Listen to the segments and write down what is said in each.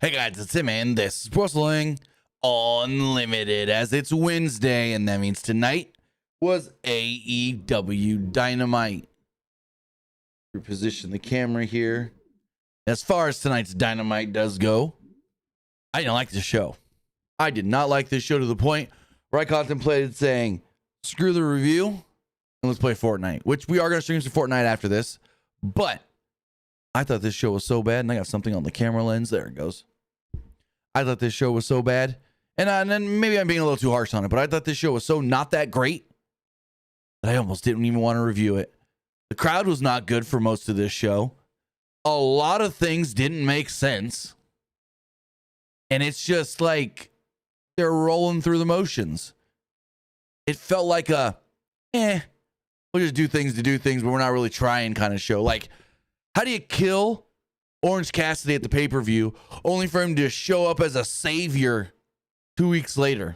Hey guys, it's Tim, and this is Wrestling Unlimited, as it's Wednesday, and that means tonight was AEW Dynamite. Reposition the camera here. As far as tonight's Dynamite does go, I didn't like this show. I did not like this show to the point where I contemplated saying, screw the review, and let's play Fortnite, which we are going to stream some Fortnite after this, but I thought this show was so bad, and I got something on the camera lens. There it goes. I thought this show was so bad, and then maybe I'm being a little too harsh on it, but I thought this show was so not that great that I almost didn't even want to review it. The crowd was not good for most of this show. A lot of things didn't make sense, and it's just like they're rolling through the motions. It felt like a, we'll just do things to do things, but we're not really trying kind of show. Like, how do you kill Orange Cassidy at the pay-per-view only for him to show up as a savior 2 weeks later?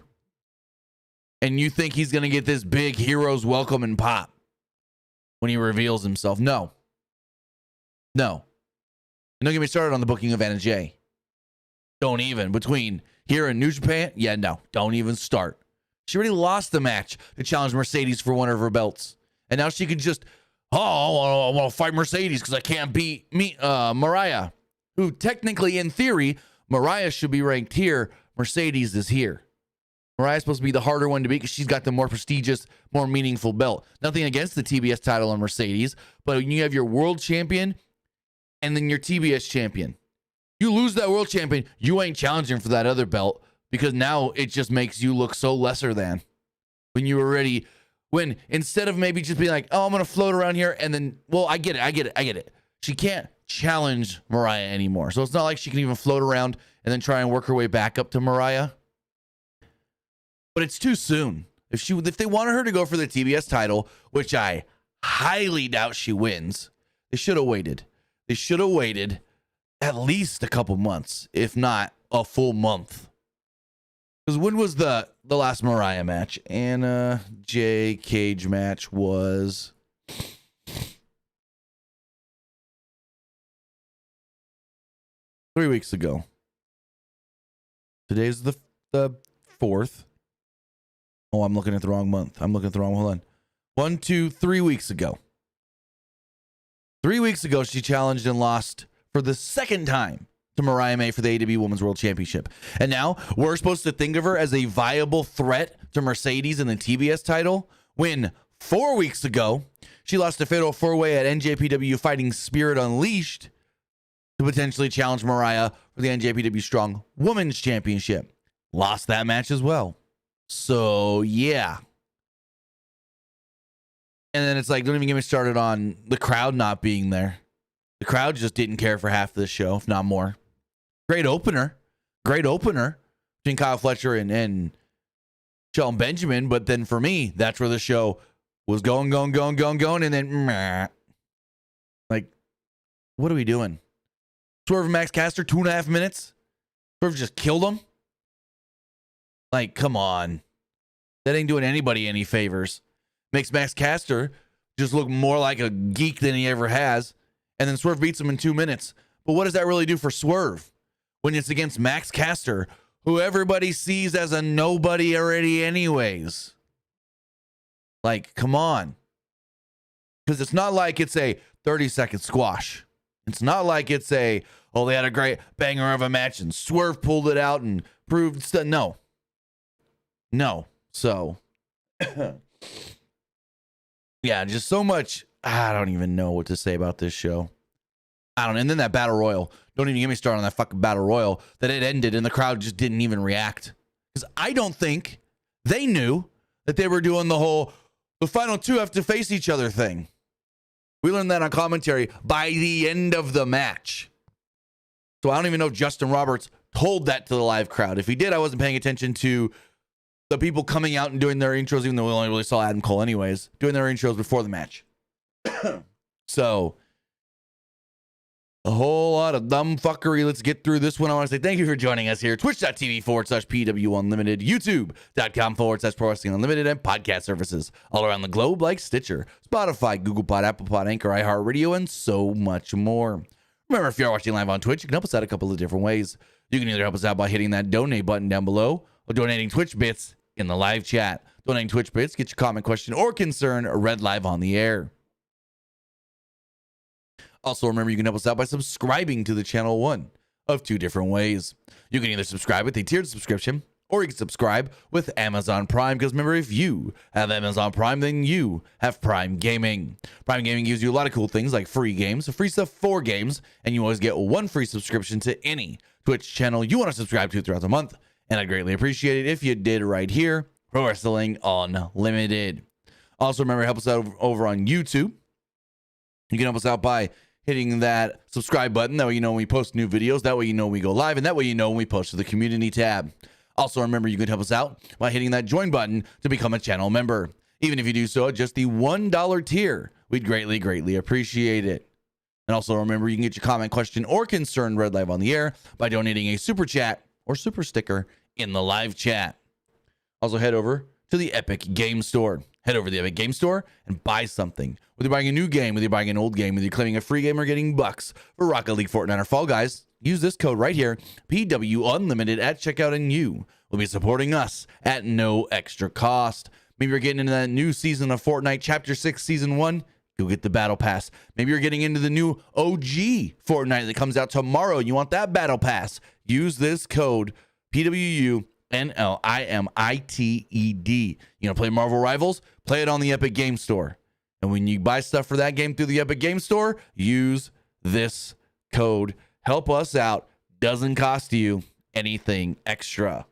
And you think he's going to get this big hero's welcome and pop when he reveals himself? No. And don't get me started on the booking of Anna Jay. Don't even. Between here and New Japan, don't even start. She already lost the match to challenge Mercedes for one of her belts. And now she could just, I want to fight Mercedes because I can't beat Mariah, who technically, in theory, Mariah should be ranked here. Mercedes is here. Mariah's supposed to be the harder one to beat because she's got the more prestigious, more meaningful belt. Nothing against the TBS title on Mercedes, but when you have your world champion and then your TBS champion, you lose that world champion, you ain't challenging for that other belt because now it just makes you look so lesser than when you already... When instead of maybe just being like, I'm going to float around here and then, I get it. She can't challenge Mariah anymore. So it's not like she can even float around and then try and work her way back up to Mariah. But it's too soon. If they wanted her to go for the TBS title, which I highly doubt she wins, they should have waited. They should have waited at least a couple months, if not a full month. Because when was the last Mariah match? Anna Jay Cage match was... three weeks ago. Today's the 4th. Oh, I'm looking at the wrong month. Hold on. 3 weeks ago. 3 weeks ago, she challenged and lost for the second time to Mariah May for the AEW Women's World Championship. And now we're supposed to think of her as a viable threat to Mercedes in the TBS title when 4 weeks ago, she lost a fatal 4-way at NJPW Fighting Spirit Unleashed to potentially challenge Mariah for the NJPW Strong Women's Championship. Lost that match as well. So, yeah. And then it's like, don't even get me started on the crowd not being there. The crowd just didn't care for half this show, if not more. Great opener between Kyle Fletcher and Shelton Benjamin. But then for me, that's where the show was going. And then, like, what are we doing? Swerve and Max Caster, 2.5 minutes. Swerve just killed him. Like, come on. That ain't doing anybody any favors. Makes Max Caster just look more like a geek than he ever has. And then Swerve beats him in 2 minutes. But what does that really do for Swerve when it's against Max Caster, who everybody sees as a nobody already anyways? Like, come on. Because it's not like it's a 30-second squash. It's not like it's they had a great banger of a match and Swerve pulled it out and proved stuff. No. So, yeah, just so much. I don't even know what to say about this show. And then that Battle Royal. Don't even get me started on that fucking Battle Royal that it ended and the crowd just didn't even react. Because I don't think they knew that they were doing the final two have to face each other thing. We learned that on commentary by the end of the match. So I don't even know if Justin Roberts told that to the live crowd. If he did, I wasn't paying attention to the people coming out and doing their intros, even though we only really saw Adam Cole anyways, doing their intros before the match. So, a whole lot of dumb fuckery. Let's get through this one. I want to say thank you for joining us here. Twitch.tv/PWU Unlimited, YouTube.com/Pro Wrestling Unlimited, and podcast services all around the globe like Stitcher, Spotify, Google Pod, Apple Pod, Anchor, iHeartRadio, and so much more. Remember, if you're watching live on Twitch, you can help us out a couple of different ways. You can either help us out by hitting that donate button down below or donating Twitch bits in the live chat. Donating Twitch bits, get your comment, question, or concern read live on the air. Also, remember, you can help us out by subscribing to the channel one of two different ways. You can either subscribe with a tiered subscription, or you can subscribe with Amazon Prime, because remember, if you have Amazon Prime, then you have Prime Gaming. Prime Gaming gives you a lot of cool things like free games, free stuff for games, and you always get one free subscription to any Twitch channel you want to subscribe to throughout the month. And I'd greatly appreciate it if you did right here, Pro Wrestling Unlimited. Also, remember, help us out over on YouTube. You can help us out by hitting that subscribe button. That way you know when we post new videos. That way you know when we go live. And that way you know when we post to the community tab. Also, remember, you can help us out by hitting that join button to become a channel member. Even if you do so at just the $1 tier, we'd greatly, greatly appreciate it. And also remember, you can get your comment, question, or concern read live on the air by donating a super chat or super sticker in the live chat. Also, head over to the Epic Game Store. Head over to the Epic Game Store and buy something. Whether you're buying a new game, whether you're buying an old game, whether you're claiming a free game or getting bucks for Rocket League, Fortnite, or Fall Guys, use this code right here, PW Unlimited at checkout, and you will be supporting us at no extra cost. Maybe you're getting into that new season of Fortnite, Chapter 6, Season 1. Go get the Battle Pass. Maybe you're getting into the new OG Fortnite that comes out tomorrow and you want that Battle Pass. Use this code, PWU NLIMITED. You know, play Marvel Rivals? Play it on the Epic Game Store. And when you buy stuff for that game through the Epic Game Store, use this code. Help us out. Doesn't cost you anything extra.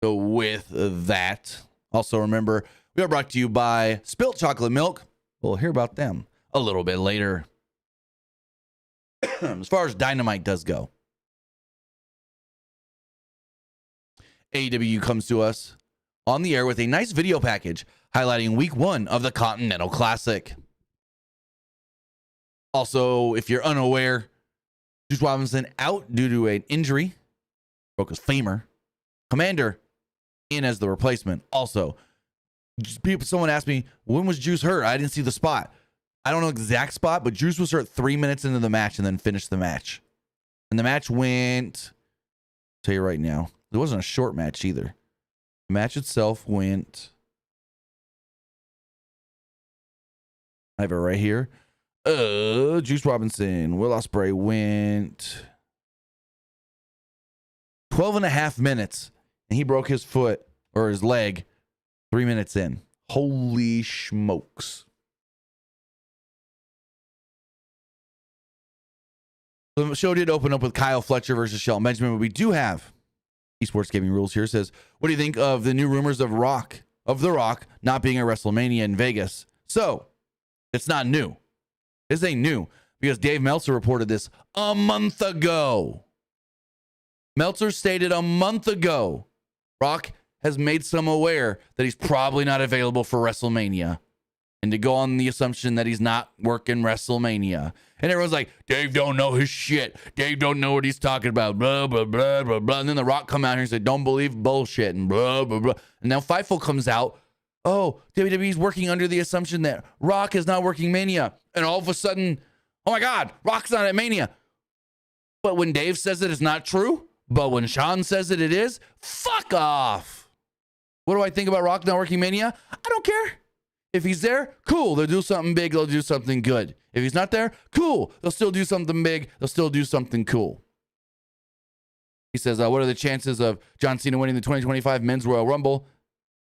So with that, also remember, we are brought to you by Spilt Chocolate Milk. We'll hear about them a little bit later. As far as Dynamite does go, AEW comes to us on the air with a nice video package highlighting week 1 of the Continental Classic. Also, if you're unaware, Juice Robinson out due to an injury, broke his femur. Commander in as the replacement. Also, someone asked me, when was Juice hurt? I didn't see the spot. I don't know the exact spot, but Juice was hurt 3 minutes into the match and then finished the match. And the match went, I'll tell you right now, it wasn't a short match either. The match itself went, I have it right here. Juice Robinson, Will Ospreay went 12 and a half minutes, and he broke his foot or his leg 3 minutes in. Holy smokes. The show did open up with Kyle Fletcher versus Shelton Benjamin, but we do have Esports Gaming Rules here. Says, what do you think of the new rumors of The Rock not being at WrestleMania in Vegas? So, it's not new. This ain't new because Dave Meltzer reported this a month ago. Meltzer stated a month ago, Rock has made some aware that he's probably not available for WrestleMania. And to go on the assumption that he's not working WrestleMania. And everyone's like, Dave don't know his shit. Dave don't know what he's talking about. Blah, blah, blah, blah, blah. And then The Rock come out here and say, don't believe bullshit. And blah, blah, blah. And now Fightful comes out. Oh, WWE's working under the assumption that Rock is not working Mania. And all of a sudden, oh my God, Rock's not at Mania. But when Dave says it, it's not true. But when Sean says it, it is. Fuck off. What do I think about Rock not working Mania? I don't care. If he's there, cool. They'll do something big. They'll do something good. If he's not there, cool. They'll still do something big. They'll still do something cool. He says, what are the chances of John Cena winning the 2025 Men's Royal Rumble?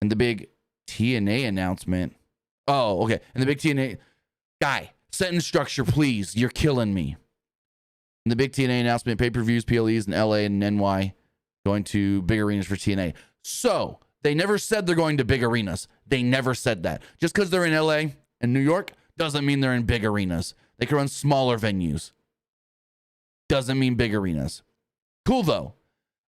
And the big TNA announcement. Oh, okay. And the big TNA. Guy, sentence structure, please. You're killing me. And the big TNA announcement, pay-per-views, PLEs in LA and NY going to big arenas for TNA. So, they never said they're going to big arenas. They never said that. Just because they're in LA and New York doesn't mean they're in big arenas. They can run smaller venues. Doesn't mean big arenas. Cool, though.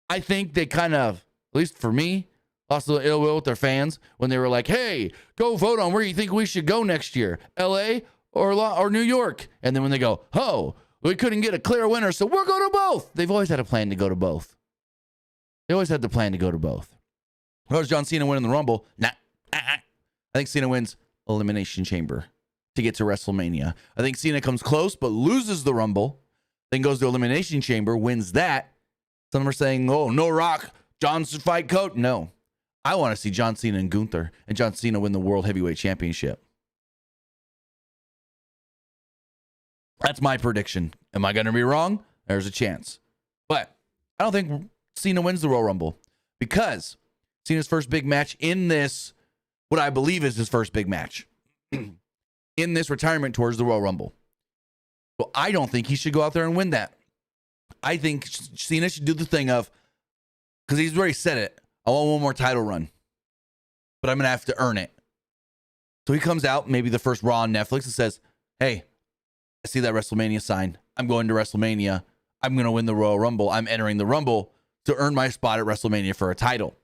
I think they kind of, at least for me, lost a little ill will with their fans when they were like, hey, go vote on where you think we should go next year, LA or New York. And then when they go, oh, we couldn't get a clear winner, so we're going to both. They've always had a plan to go to both. They always had the plan to go to both. How does John Cena win in the Rumble? Nah. I think Cena wins Elimination Chamber to get to WrestleMania. I think Cena comes close but loses the Rumble. then goes to Elimination Chamber, wins that. Some are saying, oh, no Rock, John should fight Coach. No. I want to see John Cena and Gunther, and John Cena win the World Heavyweight Championship. That's my prediction. Am I going to be wrong? There's a chance. But I don't think Cena wins the Royal Rumble because Cena's first big match in this, what I believe is his first big match, in this retirement towards the Royal Rumble. So I don't think he should go out there and win that. I think Cena should do the thing of, because he's already said it, I want one more title run, but I'm going to have to earn it. So he comes out, maybe the first Raw on Netflix, and says, hey, I see that WrestleMania sign. I'm going to WrestleMania. I'm going to win the Royal Rumble. I'm entering the Rumble to earn my spot at WrestleMania for a title.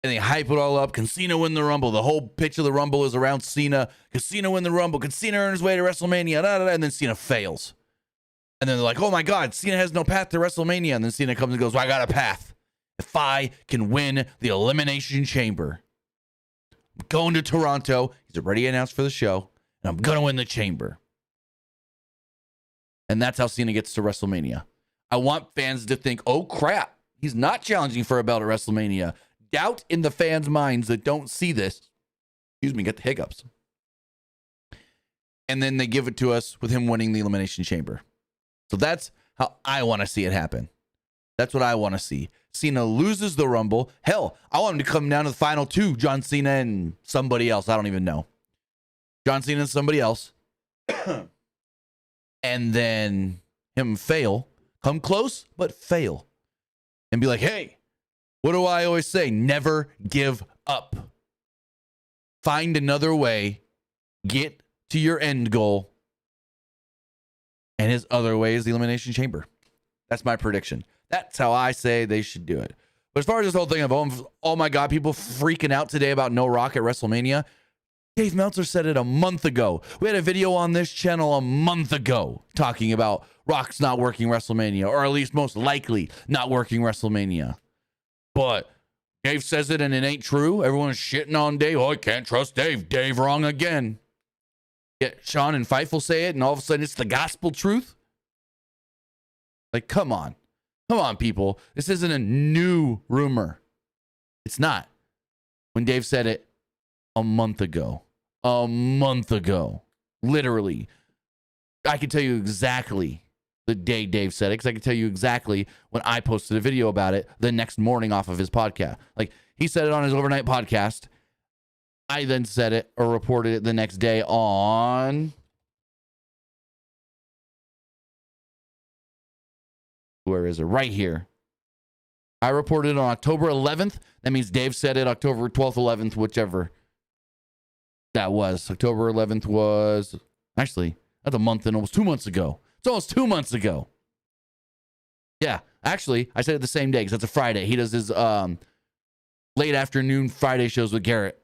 And they hype it all up. Can Cena win the Rumble? The whole pitch of the Rumble is around Cena. Can Cena win the Rumble? Can Cena earn his way to WrestleMania? Da, da, da. And then Cena fails. And then they're like, oh my God, Cena has no path to WrestleMania. And then Cena comes and goes, well, I got a path. If I can win the Elimination Chamber, I'm going to Toronto. He's already announced for the show. And I'm going to win the Chamber. And that's how Cena gets to WrestleMania. I want fans to think, oh crap, he's not challenging for a belt at WrestleMania. Doubt in the fans' minds that don't see this, excuse me, get the hiccups. And then they give it to us with him winning the Elimination Chamber. So that's how I want to see it happen. That's what I want to see. Cena loses the Rumble. Hell, I want him to come down to the final two, John Cena and somebody else. I don't even know. John Cena and somebody else. And then him fail. Come close, but fail. And be like, hey, what do I always say? Never give up. Find another way. Get to your end goal. And his other way is the Elimination Chamber. That's my prediction. That's how I say they should do it. But as far as this whole thing of, oh my God, people freaking out today about no Rock at WrestleMania. Dave Meltzer said it a month ago. We had a video on this channel a month ago talking about Rock's not working WrestleMania, or at least most likely not working WrestleMania. But Dave says it and it ain't true. Everyone's shitting on Dave. Oh, I can't trust Dave. Dave wrong again. Yet Sean and Fightful say it, and all of a sudden it's the gospel truth. Like, come on. Come on, people. This isn't a new rumor. It's not. When Dave said it a month ago. A month ago. Literally. I can tell you exactly the day Dave said it, because I can tell you exactly when I posted a video about it the next morning off of his podcast. Like, he said it on his overnight podcast. I then said it or reported it the next day on... Where is it? Right here. I reported it on October 11th. That means Dave said it October 12th, 11th, whichever that was. October 11th was... Actually, that's a month and almost 2 months ago. It's almost 2 months ago. Yeah, actually, I said it the same day because that's a Friday. He does his late afternoon Friday shows with Garrett.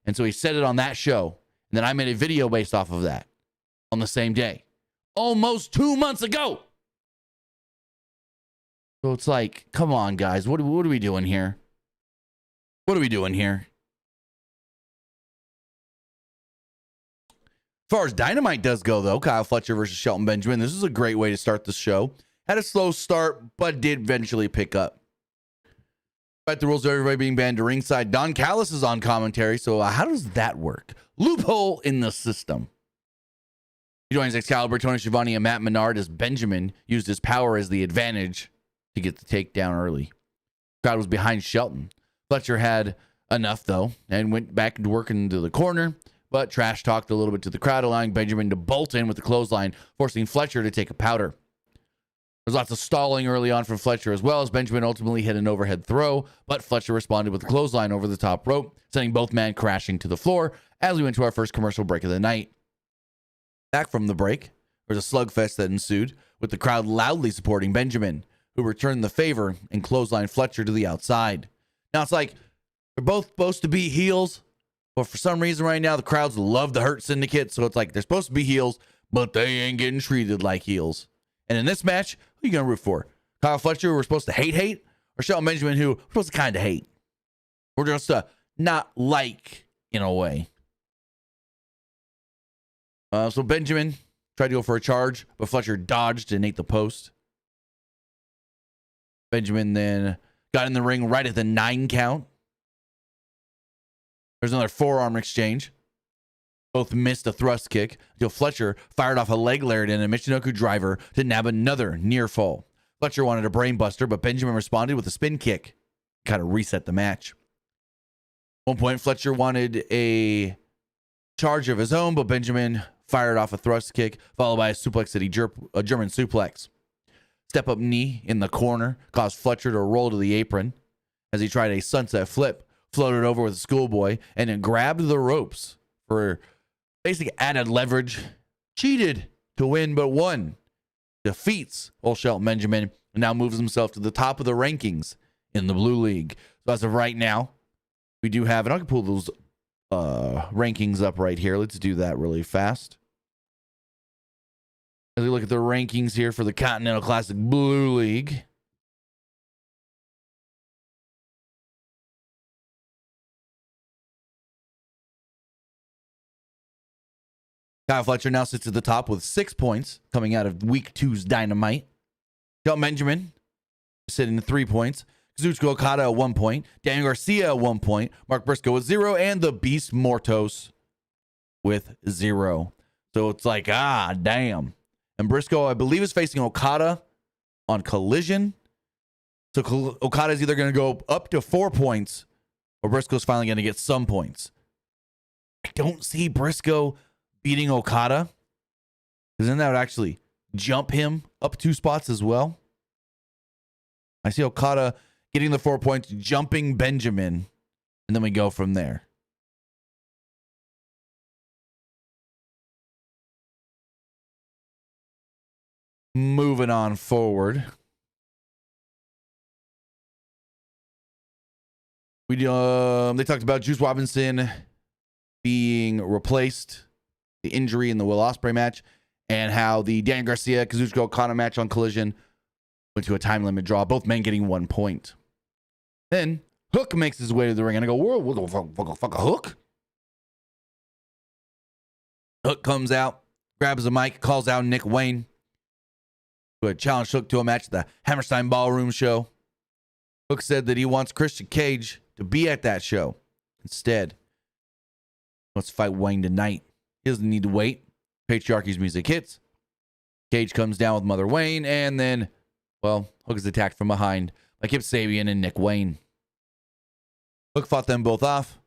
And so he said it on that show. And then I made a video based off of that on the same day. Almost 2 months ago. So it's like, come on, guys. What are we doing here? What are we doing here? As far as Dynamite does go, though, Kyle Fletcher versus Shelton Benjamin, this is a great way to start the show. Had a slow start, but did eventually pick up. Despite the rules of everybody being banned to ringside, Don Callis is on commentary, so how does that work? Loophole in the system. He joins Excalibur, Tony Schiavone, and Matt Menard as Benjamin used his power as the advantage to get the takedown early. Crowd was behind Shelton. Fletcher had enough, though, and went back into working into the corner, but trash talked a little bit to the crowd, allowing Benjamin to bolt in with the clothesline, forcing Fletcher to take a powder. There's lots of stalling early on from Fletcher, as well as Benjamin ultimately hit an overhead throw, but Fletcher responded with a clothesline over the top rope, sending both men crashing to the floor as we went to our first commercial break of the night. Back from the break, there was a slugfest that ensued, with the crowd loudly supporting Benjamin, who returned the favor and clotheslined Fletcher to the outside. Now it's like, they're both supposed to be heels, but for some reason right now, the crowds love the Hurt Syndicate, so it's like they're supposed to be heels, but they ain't getting treated like heels. And in this match, who are you going to root for? Kyle Fletcher, who we're supposed to hate? Or Shelton Benjamin, who we're supposed to kind of hate? We're just not like, in a way. So Benjamin tried to go for a charge, but Fletcher dodged and ate the post. Benjamin then got in the ring right at the 9 count. There's another forearm exchange. Both missed a thrust kick until Fletcher fired off a leg lariat and a Michinoku driver to nab another near fall. Fletcher wanted a brainbuster, but Benjamin responded with a spin kick. Kind of reset the match. At one point, Fletcher wanted a charge of his own, but Benjamin fired off a thrust kick, followed by a suplex city a German suplex. Step-up knee in the corner caused Fletcher to roll to the apron as he tried a sunset flip, floated over with a schoolboy, and then grabbed the ropes for basic added leverage. Cheated to win, but won. Defeats Old Shelton Benjamin and now moves himself to the top of the rankings in the Blue League. So as of right now, we do have, and I can pull those rankings up right here. Let's do that really fast. As we look at the rankings here for the Continental Classic Blue League. Kyle Fletcher now sits at the top with 6 points coming out of Week 2's Dynamite. Shelton Benjamin sitting at 3 points. Kazuchika Okada at 1 point. Daniel Garcia at 1 point. Mark Briscoe with 0. And the Beast Mortos with 0. So it's like, damn. And Briscoe, I believe, is facing Okada on Collision. So Okada is either going to go up to 4 points or Briscoe's finally going to get some points. I don't see Briscoe beating Okada, because then that would actually jump him up 2 spots as well. I see Okada getting the 4 points, jumping Benjamin, and then we go from there. Moving on forward. They talked about Juice Robinson being replaced, the injury in the Will Ospreay match, and how the Dan Garcia Kazuchika Okada match on Collision went to a time limit draw, both men getting 1 point. Then Hook makes his way to the ring, and I go, whoa, what the fuck, a Hook? Hook comes out, grabs the mic, calls out Nick Wayne, who had challenged Hook to a match at the Hammerstein Ballroom show. Hook said that he wants Christian Cage to be at that show. Instead, he wants to fight Wayne tonight. He doesn't need to wait. Patriarchy's music hits. Cage comes down with Mother Wayne, and then, well, Hook is attacked from behind by Kip Sabian and Nick Wayne. Hook fought them both off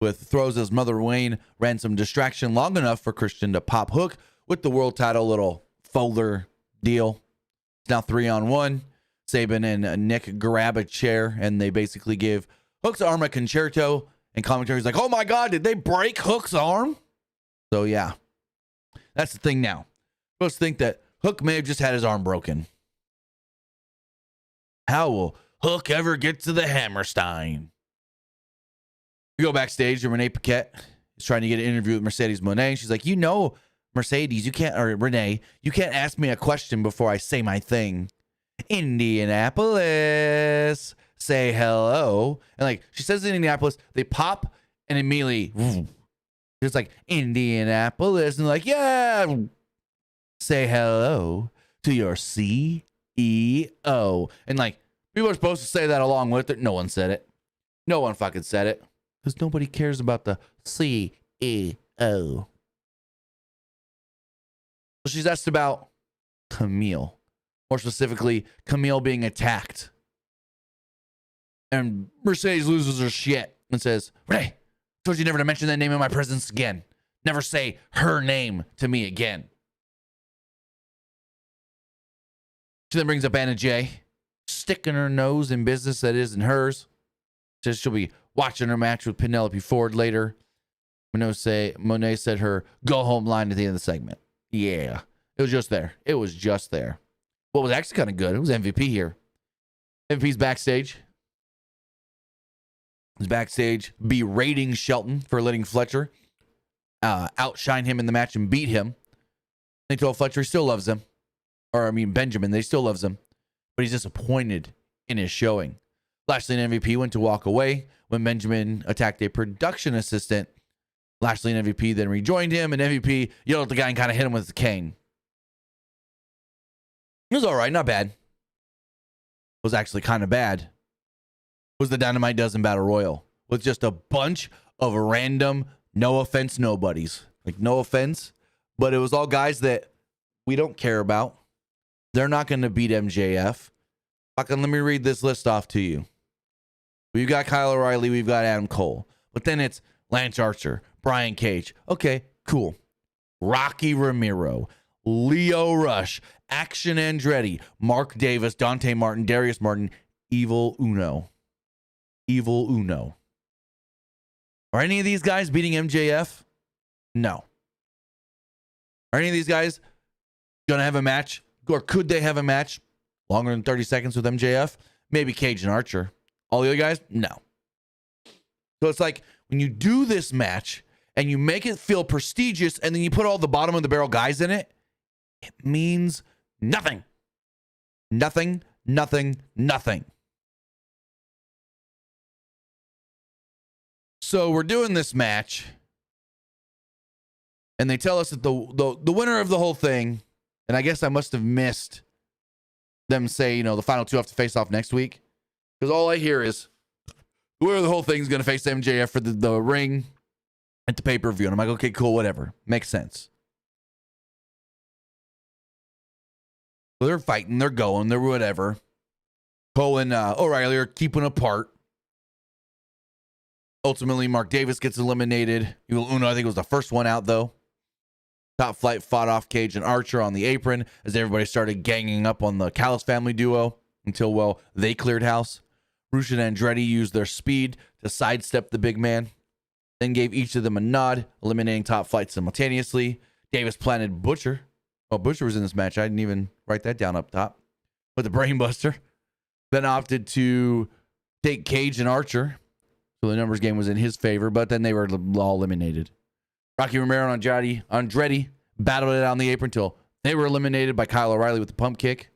with throws as Mother Wayne ran some distraction long enough for Christian to pop Hook with the world title little folder deal. It's now 3-on-1. Sabian and Nick grab a chair, and they basically give Hook's arm a concerto, and commentary's like, oh my God, did they break Hook's arm? So yeah, that's the thing now. Most think that Hook may have just had his arm broken. How will Hook ever get to the Hammerstein? We go backstage, and Renee Paquette is trying to get an interview with Mercedes Moné. She's like, you know, Mercedes, you can't, or Renee, you can't ask me a question before I say my thing. Indianapolis, say hello. And like, she says in Indianapolis, they pop, and immediately, it's like, Indianapolis. And like, yeah, say hello to your CEO. And like, people are supposed to say that along with it. No one said it. No one fucking said it. Because nobody cares about the CEO. So she's asked about Camille. More specifically, Camille being attacked. And Mercedes loses her shit and says, Renee, told you never to mention that name in my presence again. Never say her name to me again. She then brings up Anna Jay, sticking her nose in business that isn't hers. Says she'll be watching her match with Penelope Ford later. Monet said her go home line at the end of the segment. Yeah, it was just there. It was just there. What was actually kind of good, it was MVP here. MVP's backstage. He's backstage berating Shelton for letting Fletcher outshine him in the match and beat him. They told Fletcher he still loves him. Benjamin, they still loves him. But he's disappointed in his showing. Lashley and MVP went to walk away when Benjamin attacked a production assistant Lashley and MVP then rejoined him, and MVP yelled at the guy and kind of hit him with the cane. It was all right, not bad. It was actually kind of bad. Was the Dynamite Dozen Battle Royal with just a bunch of random, no offense, nobodies. Like, no offense, but it was all guys that we don't care about. They're not going to beat MJF. Fucking let me read this list off to you. We've got Kyle O'Reilly. We've got Adam Cole. But then it's Lance Archer, Brian Cage. Okay, cool. Rocky Romero, Leo Rush, Action Andretti, Mark Davis, Dante Martin, Darius Martin, Evil Uno. Evil Uno. Are any of these guys beating MJF? No. Are any of these guys going to have a match? Or could they have a match longer than 30 seconds with MJF? Maybe Cage and Archer. All the other guys? No. So it's like when you do this match and you make it feel prestigious and then you put all the bottom of the barrel guys in it, it means nothing. Nothing, nothing, nothing. So we're doing this match and they tell us that the winner of the whole thing, and I guess I must have missed them say, the final two have to face off next week. Because all I hear is, the winner of the whole thing is going to face MJF for the ring at the pay-per-view. And I'm like, okay, cool, whatever. Makes sense. So they're fighting, they're going, they're whatever. Cole and O'Reilly are keeping apart. Ultimately, Mark Davis gets eliminated. Evil Uno, I think, was the first one out, though. Top Flight fought off Cage and Archer on the apron as everybody started ganging up on the Callis family duo until, well, they cleared house. Rush and Andretti used their speed to sidestep the big man, then gave each of them a nod, eliminating Top Flight simultaneously. Davis planted Butcher. Oh, Butcher was in this match. I didn't even write that down up top. With the Brainbuster. Then opted to take Cage and Archer. So the numbers game was in his favor, but then they were all eliminated. Rocky Romero and Andretti battled it on the apron until they were eliminated by Kyle O'Reilly with the pump kick.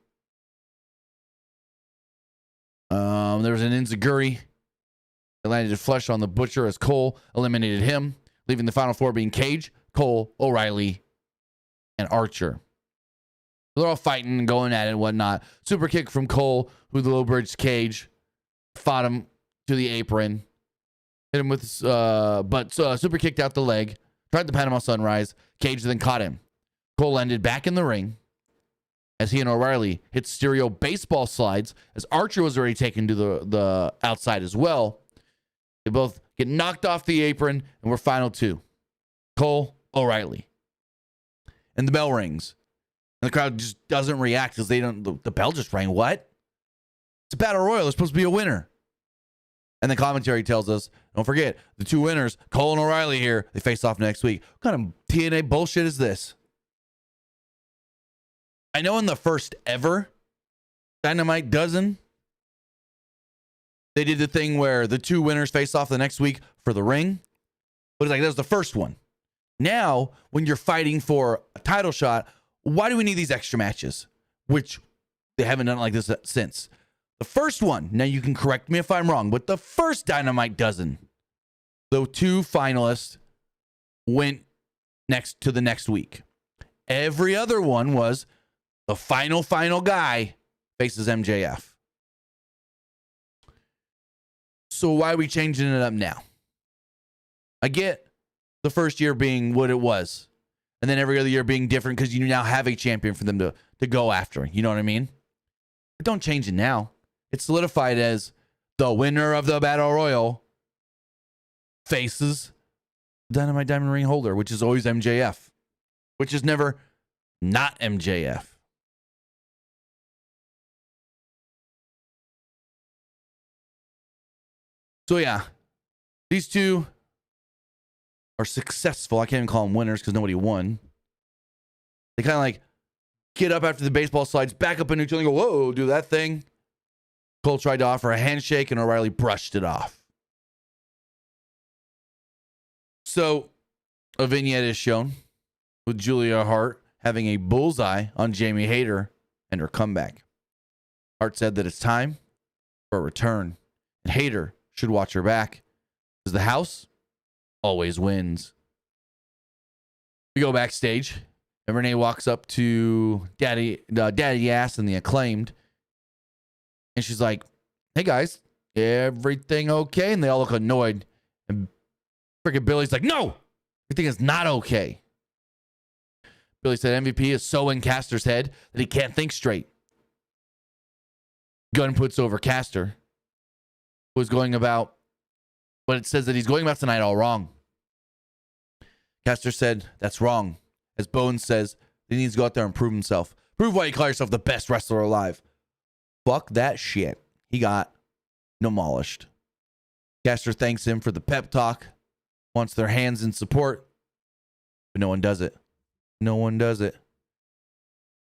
There was an enziguri that landed flush on the Butcher as Cole eliminated him, leaving the final four being Cage, Cole, O'Reilly, and Archer. They're all fighting and going at it and whatnot. Super kick from Cole, who the low bridge Cage, fought him to the apron, hit him with super kicked out the leg, tried the Panama Sunrise. Cage then caught him. Cole ended back in the ring as he and O'Reilly hit stereo baseball slides as Archer was already taken to the outside as well. They both get knocked off the apron and we're final two. Cole, O'Reilly. And the bell rings. And the crowd just doesn't react because the bell just rang. What? It's a battle royal. There's supposed to be a winner. And the commentary tells us, don't forget, the two winners, Cole and O'Reilly here, they face off next week. What kind of TNA bullshit is this? I know in the first ever Dynamite Dozen, they did the thing where the two winners face off the next week for the ring. But it's like, that was the first one. Now, when you're fighting for a title shot, why do we need these extra matches? Which they haven't done it like this since. The first one, now you can correct me if I'm wrong, but the first Dynamite Dozen, the two finalists went next to the next week. Every other one was the final guy faces MJF. So why are we changing it up now? I get the first year being what it was, and then every other year being different because you now have a champion for them to go after. You know what I mean? But don't change it now. It's solidified as the winner of the Battle Royal faces Dynamite Diamond Ring holder, which is always MJF, which is never not MJF. So yeah, these two are successful. I can't even call them winners because nobody won. They kind of like get up after the baseball slides, back up into each other and go, whoa, do that thing. Cole tried to offer a handshake and O'Reilly brushed it off. So a vignette is shown with Julia Hart having a bullseye on Jamie Hayter and her comeback. Hart said that it's time for a return, and Hayter should watch her back because the house always wins. We go backstage, and Renee walks up to Daddy Ass and the Acclaimed, and she's like, "Hey guys, everything okay?" And they all look annoyed. And freaking Billy's like, "No, everything is not okay." Billy said MVP is so in Caster's head that he can't think straight. Gunn puts over Caster, who is going about, but it says that he's going about tonight all wrong. Caster said, "That's wrong." As Bones says, he needs to go out there and prove himself. Prove why you call yourself the best wrestler alive. Fuck that shit. He got demolished. Caster thanks him for the pep talk, wants their hands in support, but no one does it. No one does it.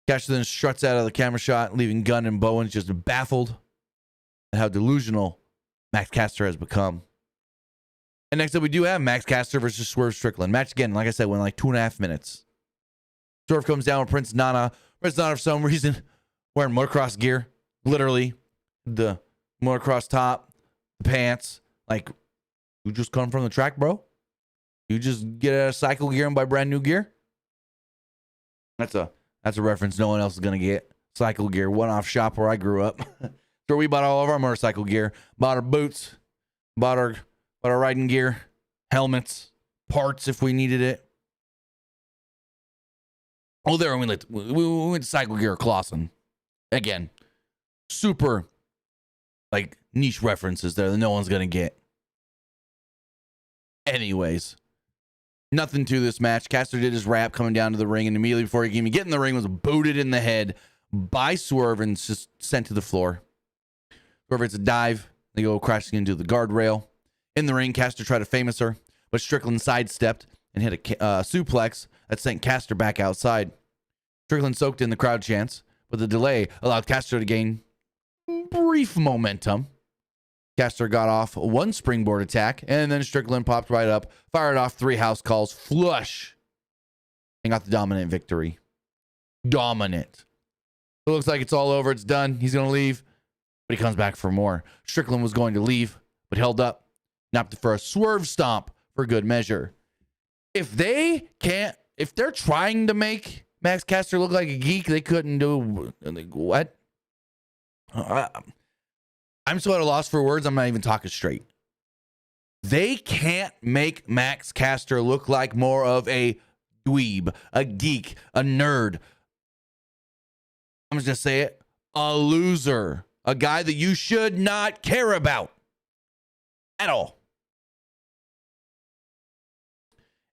Caster then struts out of the camera shot, leaving Gunn and Bowens just baffled at how delusional Max Caster has become. And next up, we do have Max Caster versus Swerve Strickland. Match again, like I said, went like 2.5 minutes. Swerve comes down with Prince Nana. Prince Nana, for some reason, wearing motocross gear. Literally, the motocross top, the pants. Like, you just come from the track, bro? You just get a cycle gear and buy brand new gear? That's a reference no one else is going to get. Cycle gear, one-off shop where I grew up. So we bought all of our motorcycle gear. Bought our boots. Bought our riding gear. Helmets. Parts if we needed it. Oh, there we went to cycle gear Clausen. Again, super like niche references there that no one's going to get. Anyways, nothing to this match. Caster did his rap coming down to the ring, and immediately before he can even get in the ring was booted in the head by Swerve and just sent to the floor. Swerve hits a dive. They go crashing into the guardrail. In the ring, Caster tried to famous her, but Strickland sidestepped and hit a suplex that sent Caster back outside. Strickland soaked in the crowd chants, but the delay allowed Caster to gain brief momentum. Caster got off one springboard attack, and then Strickland popped right up, fired off 3 house calls, flush, and got the dominant victory. Dominant. It looks like it's all over. It's done. He's going to leave, but he comes back for more. Strickland was going to leave, but held up, napped for a swerve stomp for good measure. If they're trying to make Max Caster look like a geek, they couldn't do what? I'm so at a loss for words, I'm not even talking straight. They can't make Max Caster look like more of a dweeb, a geek, a nerd. I'm just going to say it. A loser. A guy that you should not care about. At all.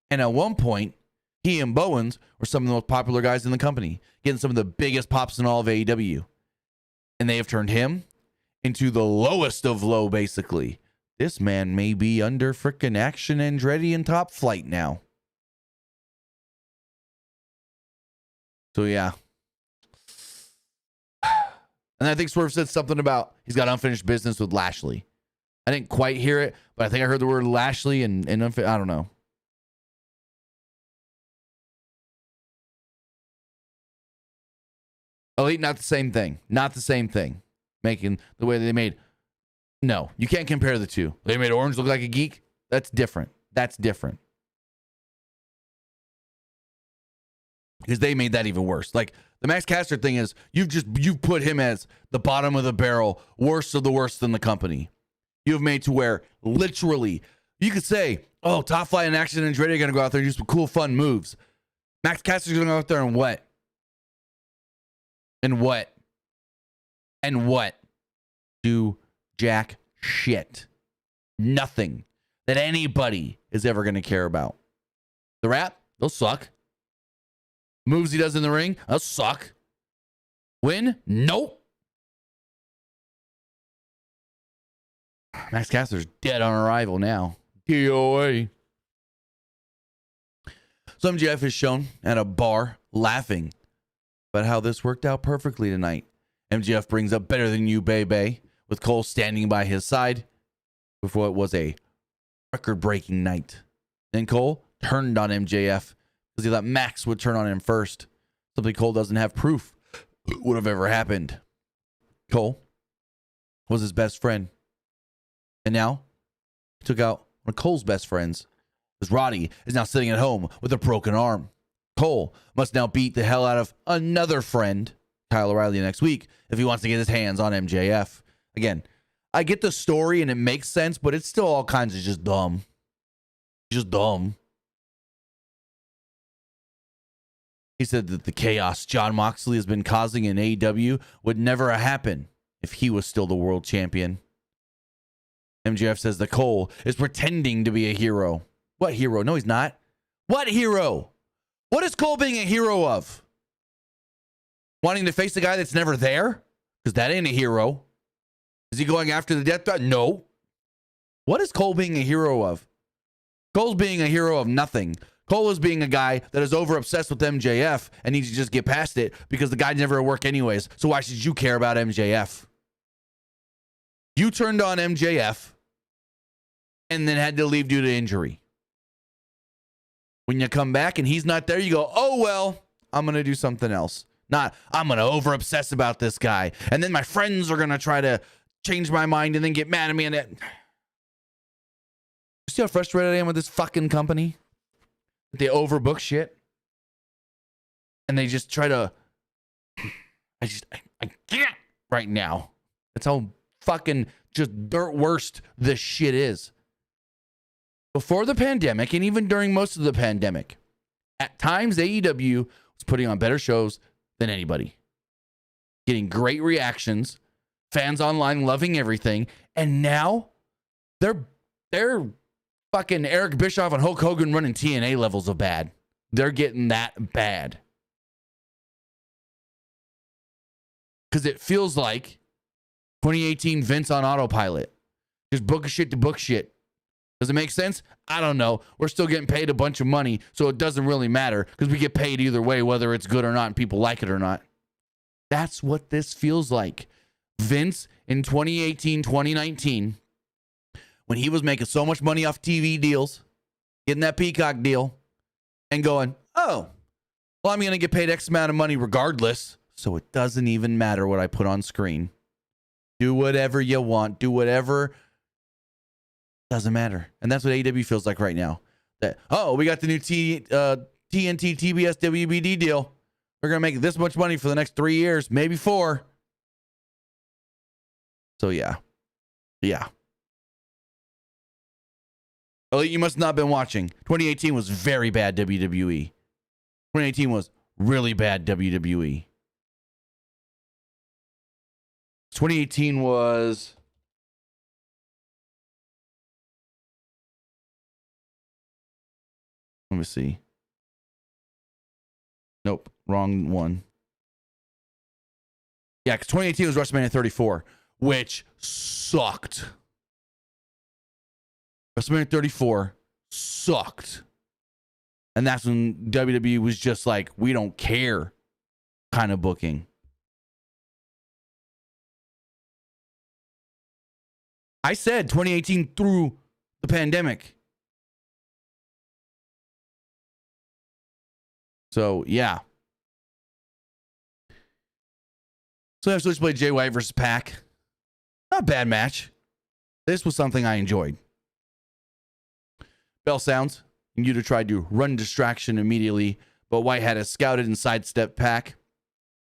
And at one point, he and Bowens were some of the most popular guys in the company, getting some of the biggest pops in all of AEW. And they have turned him into the lowest of low, basically. This man may be under frickin' Action Andretti and Top Flight now. So, yeah. And I think Swerve said something about he's got unfinished business with Lashley. I didn't quite hear it, but I think I heard the word Lashley and I don't know. Elite, not the same thing. Not the same thing. Making the way they made. No, you can't compare the two. They made Orange look like a geek. That's different. That's different. Because they made that even worse. Like the Max Caster thing is you've put him as the bottom of the barrel, worst of the worst in the company. You've made to where literally you could say, oh, Top Flight and Action and Andretti are going to go out there and do some cool, fun moves. Max Caster's going to go out there and what? And what? And what? Do jack shit. Nothing that anybody is ever going to care about. The rap, they'll suck. Moves he does in the ring, they'll suck. Win? Nope. Max Caster's dead on arrival now. DOA. So MJF is shown at a bar laughing about how this worked out perfectly tonight. MJF brings up better than you, baby, with Cole standing by his side before it was a record-breaking night. Then Cole turned on MJF because he thought Max would turn on him first. Something Cole doesn't have proof would have ever happened. Cole was his best friend. And now he took out one of Cole's best friends. Because Roddy is now sitting at home with a broken arm. Cole must now beat the hell out of another friend, Kyle O'Reilly, next week if he wants to get his hands on MJF. Again, I get the story and it makes sense, but it's still all kinds of just dumb. Just dumb. He said that the chaos Jon Moxley has been causing in AEW would never happen if he was still the world champion. MJF says that Cole is pretending to be a hero. What hero? No, he's not. What hero? What is Cole being a hero of? Wanting to face the guy that's never there? Because that ain't a hero. Is he going after the death threat? No. What is Cole being a hero of? Cole's being a hero of nothing. Cole is being a guy that is over obsessed with MJF and needs to just get past it because the guy never work anyways. So why should you care about MJF? You turned on MJF and then had to leave due to injury. When you come back and he's not there, you go, oh, well, I'm going to do something else. Not, I'm going to over obsess about this guy. And then my friends are going to try to change my mind and then get mad at me. And it. You see how frustrated I am with this fucking company? They overbook shit. And they just try to. I can't right now. That's how fucking just dirt worst this shit is. Before the pandemic, and even during most of the pandemic, at times AEW was putting on better shows than anybody. Getting great reactions, fans online loving everything, and now they're fucking Eric Bischoff and Hulk Hogan running TNA levels of bad. They're getting that bad. Because it feels like 2018 Vince on autopilot. Just book shit to book shit. Does it make sense? I don't know. We're still getting paid a bunch of money, so it doesn't really matter because we get paid either way, whether it's good or not and people like it or not. That's what this feels like. Vince in 2018, 2019, when he was making so much money off TV deals, getting that Peacock deal, and going, oh, well, I'm going to get paid X amount of money regardless, so it doesn't even matter what I put on screen. Do whatever you want. Do whatever. Doesn't matter. And that's what AEW feels like right now. That, oh, we got the new TNT TBS WBD deal. We're going to make this much money for the next 3 years, maybe 4. So, yeah. Yeah. Oh, you must not have been watching. 2018 was very bad WWE. 2018 was really bad WWE. 2018 was... Let me see. Nope, wrong one. Yeah, because 2018 was WrestleMania 34, which sucked. WrestleMania 34 sucked. And that's when WWE was just like, we don't care kind of booking. I said 2018 through the pandemic. So, yeah. So, I switched to play Jay White versus Pac. Not a bad match. This was something I enjoyed. Bell sounds. And Yuta tried to run distraction immediately, but White had a scouted and sidestepped Pac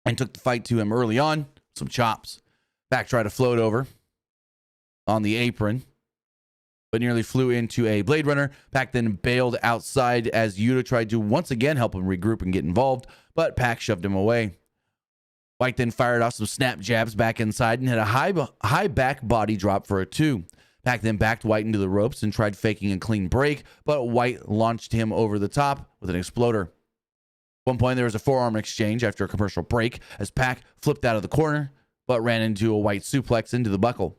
and took the fight to him early on. Some chops. Pac tried to float over on the apron, but nearly flew into a Blade Runner. Pac then bailed outside as Yuta tried to once again help him regroup and get involved, but Pac shoved him away. White then fired off some snap jabs back inside and hit a high back body drop for a 2. Pac then backed White into the ropes and tried faking a clean break, but White launched him over the top with an exploder. At one point, there was a forearm exchange after a commercial break as Pac flipped out of the corner, but ran into a White suplex into the buckle.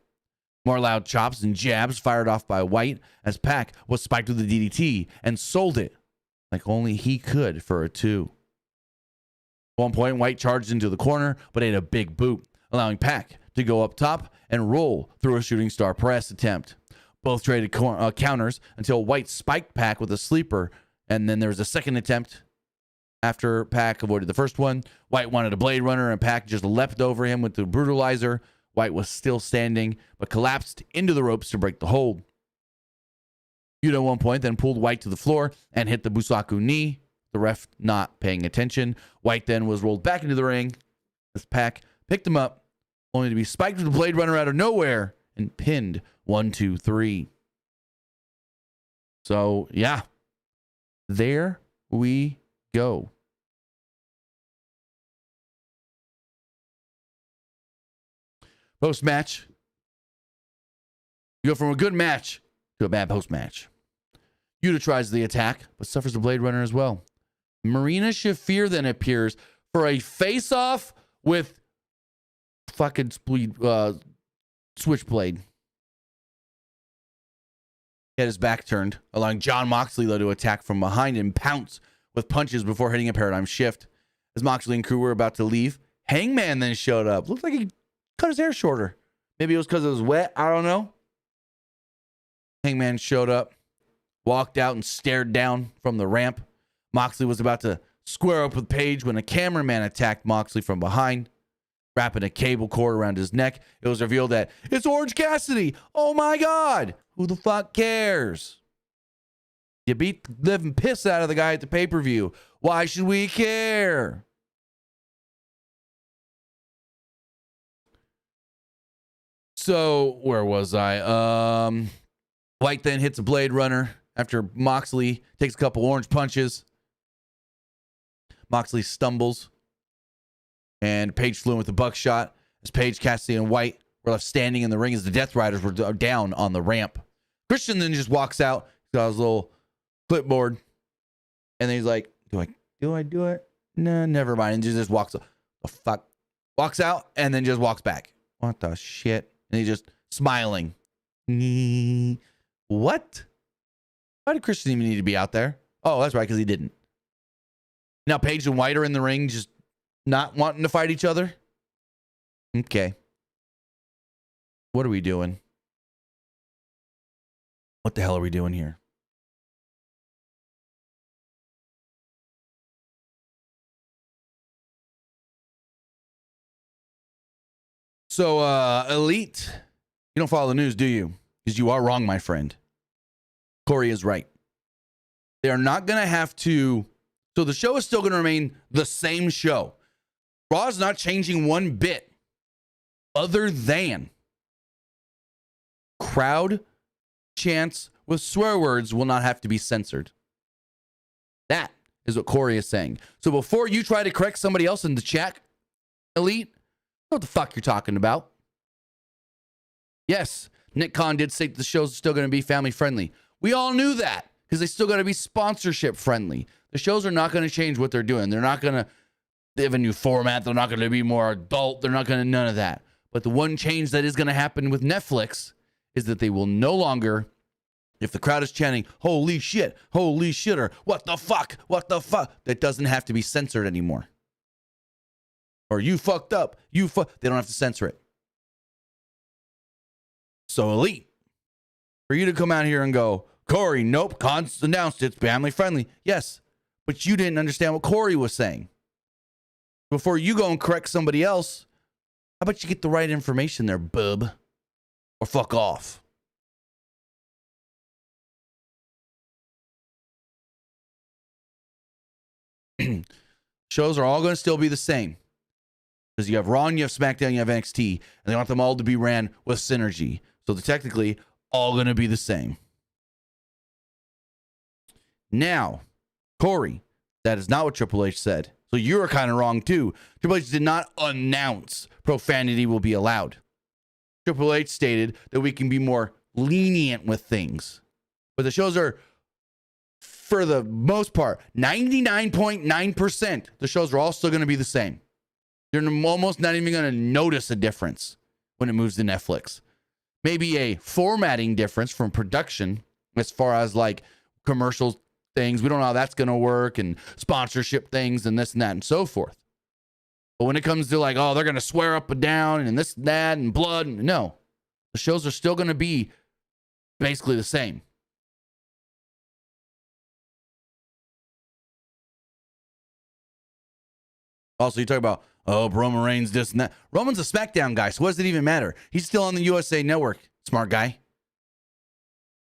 More loud chops and jabs fired off by White as Pac was spiked with the DDT and sold it like only he could for a 2. At one point, White charged into the corner but ate a big boot, allowing Pac to go up top and roll through a shooting star press attempt. Both traded counters until White spiked Pac with a sleeper, and then there was a second attempt after Pac avoided the first one. White wanted a Blade Runner and Pac just leapt over him with the brutalizer. White was still standing, but collapsed into the ropes to break the hold. Yuta at one point then pulled White to the floor and hit the Busaku knee the ref not paying attention. White then was rolled back into the ring as Pac picked him up, only to be spiked with the Blade Runner out of nowhere and pinned 1, 2, 3. So, yeah, there we go. Post-match, you go from a good match to a bad post-match. Yuta tries the attack, but suffers the Blade Runner as well. Marina Shafir then appears for a face-off with fucking Switchblade. He had his back turned, allowing Jon Moxley, though, to attack from behind and pounce with punches before hitting a paradigm shift. As Moxley and crew were about to leave, Hangman then showed up. Looked like he cut his hair shorter. Maybe it was because it was wet. I don't know. Hangman showed up, walked out, and stared down from the ramp. Moxley was about to square up with Page when a cameraman attacked Moxley from behind, wrapping a cable cord around his neck. It was revealed that it's Orange Cassidy. Oh my God. Who the fuck cares? You beat the living piss out of the guy at the pay-per-view. Why should we care? So, where was I? White then hits a Blade Runner after Moxley takes a couple orange punches. Moxley stumbles, and Page flew in with a buckshot as Page, Cassidy, and White were left standing in the ring as the Death Riders were down on the ramp. Christian then just walks out. He's got his little clipboard, and then he's like, do I do it? Nah, never mind. And just walks up. The fuck? Walks out and then just walks back. What the shit? And he's just smiling. What? Why did Christian even need to be out there? Oh, that's right, because he didn't. Now Page and White are in the ring just not wanting to fight each other? Okay. What are we doing? What the hell are we doing here? So, Elite, you don't follow the news, do you? Because you are wrong, my friend. Corey is right. They are not going to have to... So the show is still going to remain the same show. Raw is not changing one bit other than crowd chants with swear words will not have to be censored. That is what Corey is saying. So before you try to correct somebody else in the chat, Elite, know what the fuck you're talking about. Yes, Nick Khan did say the show's still going to be family friendly. We all knew that because they still got to be sponsorship friendly. The shows are not going to change what they're doing. They're not going to have a new format. They're not going to be more adult. They're not going to none of that. But the one change that is going to happen with Netflix is that they will no longer, if the crowd is chanting, holy shit, or what the fuck, that doesn't have to be censored anymore. Or you fucked up, they don't have to censor it. So Elite, for you to come out here and go, Corey, nope, Khan's announced it's family friendly. Yes, but you didn't understand what Corey was saying. Before you go and correct somebody else, how about you get the right information there, bub? Or fuck off. Shows are all going to still be the same. Because you have Raw and you have SmackDown, you have NXT, and they want them all to be ran with synergy. So they're technically all going to be the same. Now, Corey, that is not what Triple H said. So you were kind of wrong too. Triple H did not announce profanity will be allowed. Triple H stated that we can be more lenient with things. But the shows are, for the most part, 99.9%, the shows are all still going to be the same. You're almost not even going to notice a difference when it moves to Netflix. Maybe a formatting difference from production as far as like commercial things. We don't know how that's going to work, and sponsorship things and this and that and so forth. But when it comes to like, oh, they're going to swear up and down and this and that and blood, no. The shows are still going to be basically the same. Also, you talk about, oh, Roman Reigns, this and that. Roman's a SmackDown guy, so what does it even matter? He's still on the USA Network. Smart guy.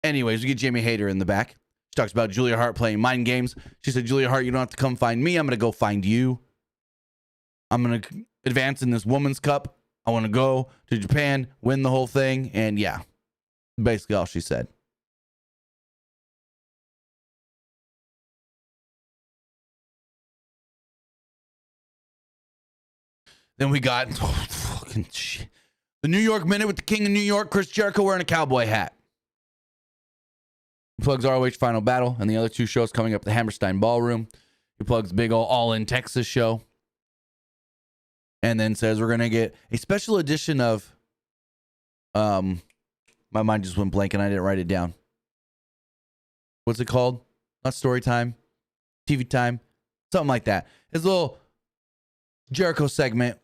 Anyways, we get Jamie Hayter in the back. She talks about Julia Hart playing mind games. She said, Julia Hart, you don't have to come find me. I'm going to go find you. I'm going to advance in this woman's cup. I want to go to Japan, win the whole thing. And yeah, basically all she said. Then we got fucking shit. The New York Minute with the King of New York, Chris Jericho wearing a cowboy hat. He plugs ROH Final Battle and the other two shows coming up at the Hammerstein Ballroom. He plugs big ol' All In Texas show. And then says we're going to get a special edition of... My mind just went blank and I didn't write it down. What's it called? Not story time. TV time. Something like that. His little Jericho segment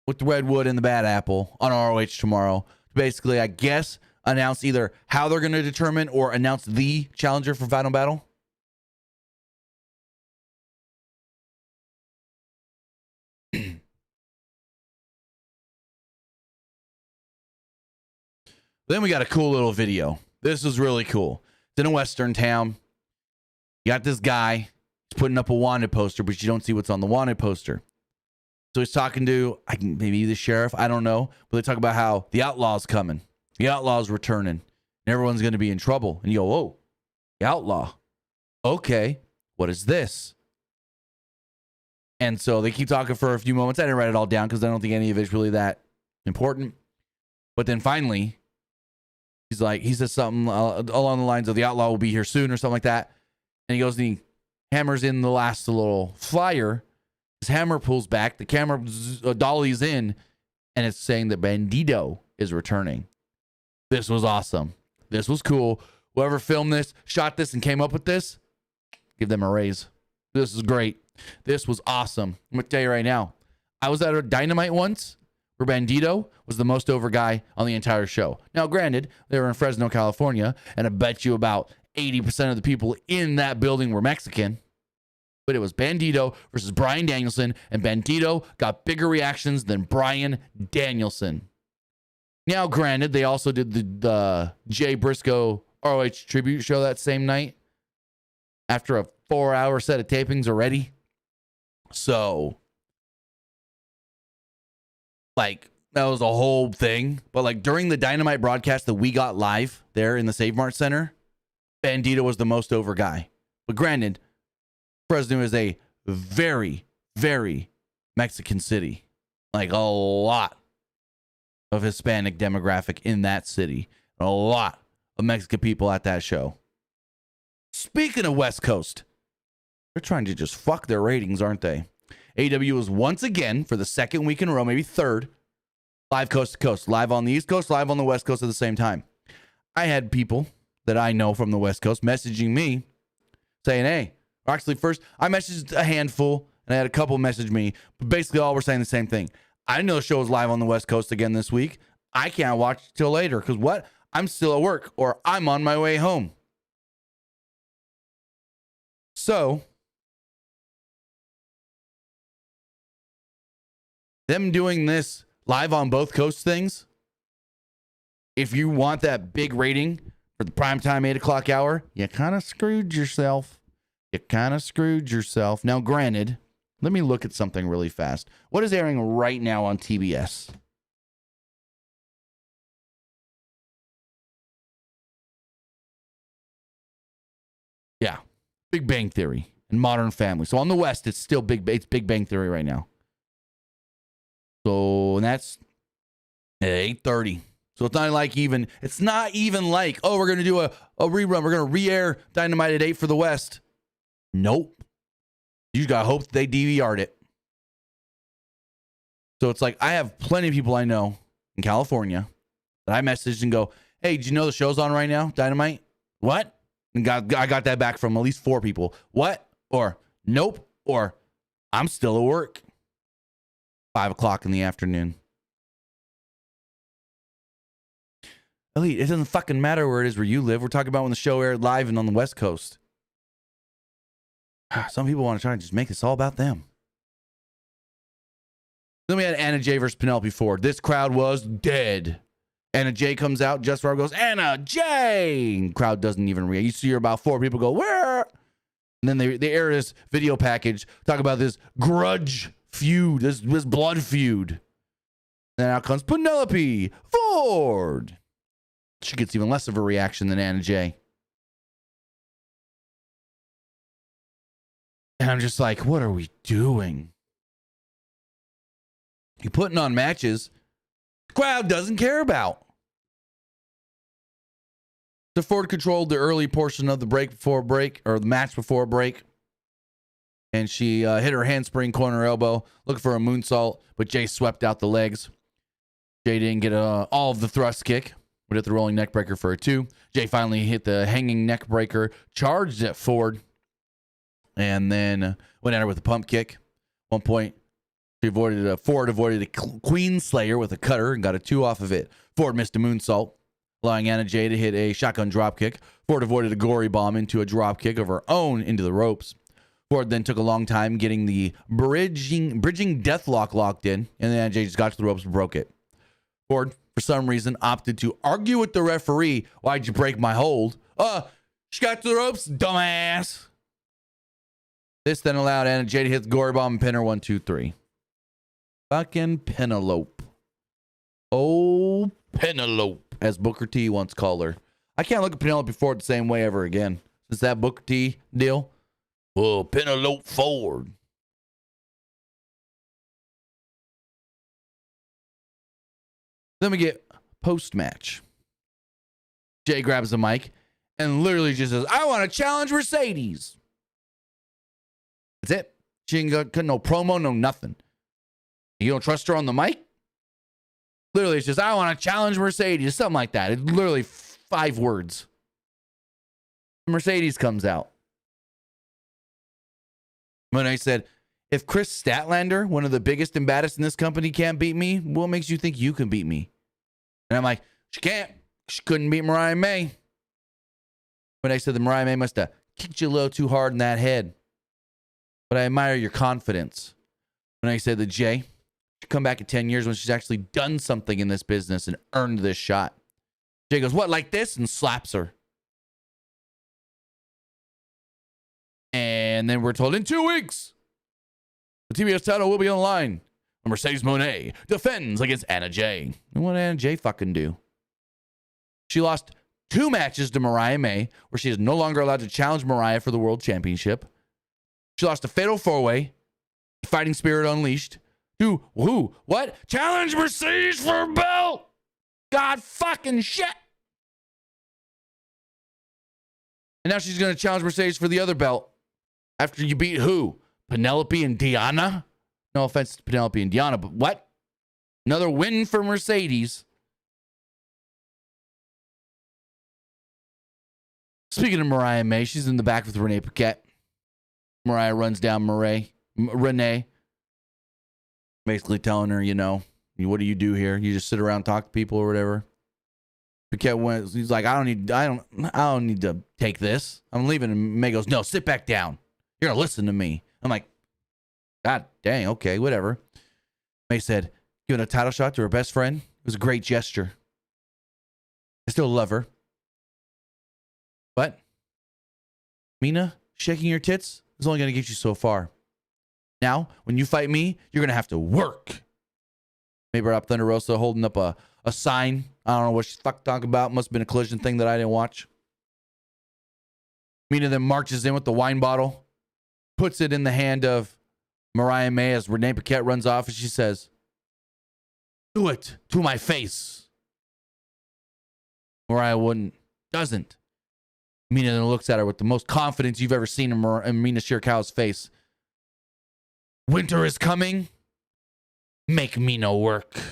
with the Redwood and the Bad Apple on ROH tomorrow. Basically, I guess, announce either how they're going to determine or announce the challenger for Final Battle. Then we got a cool little video. This is really cool. It's in a Western town. You got this guy. He's putting up a wanted poster, but you don't see what's on the wanted poster. So he's talking to maybe the sheriff. I don't know. But they talk about how the outlaw's coming. The outlaw's returning. And everyone's going to be in trouble. And you go, whoa, the outlaw. Okay, what is this? And so they keep talking for a few moments. I didn't write it all down because I don't think any of it's really that important. But then finally... he says something along the lines of the outlaw will be here soon or something like that. And he goes and he hammers in the last little flyer. His hammer pulls back. The camera dollies in and it's saying that Bandido is returning. This was awesome. This was cool. Whoever filmed this, shot this, and came up with this, give them a raise. This is great. This was awesome. I'm going to tell you right now. I was at a Dynamite once where Bandido was the most over guy on the entire show. Now, granted, they were in Fresno, California, and I bet you about 80% of the people in that building were Mexican. But it was Bandido versus Bryan Danielson, and Bandido got bigger reactions than Bryan Danielson. Now, granted, they also did the Jay Briscoe ROH tribute show that same night after a 4-hour set of tapings already. So... that was a whole thing. But during the Dynamite broadcast that we got live there in the Save Mart Center, Bandido was the most over guy. But granted, Fresno is a very, very Mexican city. A lot of Hispanic demographic in that city. A lot of Mexican people at that show. Speaking of West Coast, they're trying to just fuck their ratings, aren't they? AEW is once again, for the second week in a row, maybe third, live coast to coast. Live on the East Coast, live on the West Coast at the same time. I had people that I know from the West Coast messaging me saying, hey, actually first, I messaged a handful, and I had a couple message me, but basically all were saying the same thing. I know the show is live on the West Coast again this week. I can't watch till later, because what? I'm still at work, or I'm on my way home. So... them doing this live on both coast things, if you want that big rating for the primetime 8 o'clock hour, you kind of screwed yourself. Now, granted, let me look at something really fast. What is airing right now on TBS? Yeah, Big Bang Theory and Modern Family. So on the West, it's still it's Big Bang Theory right now. So, and that's at 8:30. So it's not even like, oh, we're going to do a rerun. We're going to re-air Dynamite at 8 for the West. Nope. You got to hope they DVR'd it. So it's I have plenty of people I know in California that I messaged and go, hey, do you know the show's on right now? Dynamite? What? And I got that back from at least 4 people. What? Or nope. Or I'm still at work. 5 o'clock in the afternoon. Elite, it doesn't fucking matter where it is where you live. We're talking about when the show aired live and on the West Coast. Some people want to try and just make this all about them. Then we had Anna Jay versus Penelope Ford. This crowd was dead. Anna Jay comes out. Just Rob goes, Anna Jay. And crowd doesn't even react. You see about 4 people go, where? And then they air this video package, talk about this grudge feud, this blood feud. Then out comes Penelope Ford. She gets even less of a reaction than Anna Jay. And I'm just like, what are we doing? You're putting on matches the crowd doesn't care about. So Ford controlled the early portion of the match before break. And she hit her handspring corner elbow, looking for a moonsault, but Jay swept out the legs. Jay didn't get all of the thrust kick, but hit the rolling neck breaker for a 2. Jay finally hit the hanging neck breaker, charged at Ford, and then went at her with a pump kick. One point, Ford avoided a Queen Slayer with a cutter and got a 2 off of it. Ford missed a moonsault, allowing Anna Jay to hit a shotgun dropkick. Ford avoided a gory bomb into a dropkick of her own into the ropes. Ford then took a long time getting the bridging deathlock locked in, and then Anna Jay just got to the ropes and broke it. Ford, for some reason, opted to argue with the referee. Why'd you break my hold? She got to the ropes, dumbass. This then allowed Anna Jay to hit the gory bomb and pin her 1, 2, 3. Fucking Penelope. Oh, Penelope, as Booker T once called her. I can't look at Penelope Ford the same way ever again. Since that Booker T deal. Oh, Penelope Ford. Then we get post-match. Jay grabs the mic and literally just says, I want to challenge Mercedes. That's it. She ain't got no promo, no nothing. You don't trust her on the mic? Literally, it's just, I want to challenge Mercedes. Something like that. It's literally 5 words. Mercedes comes out. When I said, if Chris Statlander, one of the biggest and baddest in this company, can't beat me, what makes you think you can beat me? And I'm like, she can't. She couldn't beat Mariah May. When I said that Mariah May must have kicked you a little too hard in that head. But I admire your confidence. When I said that Jay should come back in 10 years when she's actually done something in this business and earned this shot. Jay goes, what, like this? And slaps her. And then we're told in 2 weeks, the TBS title will be on the line. Mercedes Moné defends against Anna Jay. And what did Anna Jay fucking do? She lost 2 matches to Mariah May, where she is no longer allowed to challenge Mariah for the World Championship. She lost a fatal 4-way, Fighting Spirit Unleashed. To who? What? Challenge Mercedes for a belt! God fucking shit! And now she's going to challenge Mercedes for the other belt. After you beat who? Penelope and Diana? No offense to Penelope and Diana, but what? Another win for Mercedes. Speaking of Mariah May, she's in the back with Renee Paquette. Mariah runs down Renee. Basically telling her, what do you do here? You just sit around and talk to people or whatever. Paquette went, he's like, I don't need to take this. I'm leaving. And May goes, no, sit back down. You're gonna listen to me. I'm like, God dang, okay, whatever. May said, giving a title shot to her best friend. It was a great gesture. I still love her. But Mina shaking your tits is only going to get you so far. Now, when you fight me, you're going to have to work. May brought up Thunder Rosa holding up a sign. I don't know what she's talking about. Must have been a collision thing that I didn't watch. Mina then marches in with the wine bottle, puts it in the hand of Mariah May as Renee Paquette runs off, and she says, do it to my face. Mariah doesn't. Mina then looks at her with the most confidence you've ever seen in Mina Shirakawa's face. Winter is coming. Make Mina work. And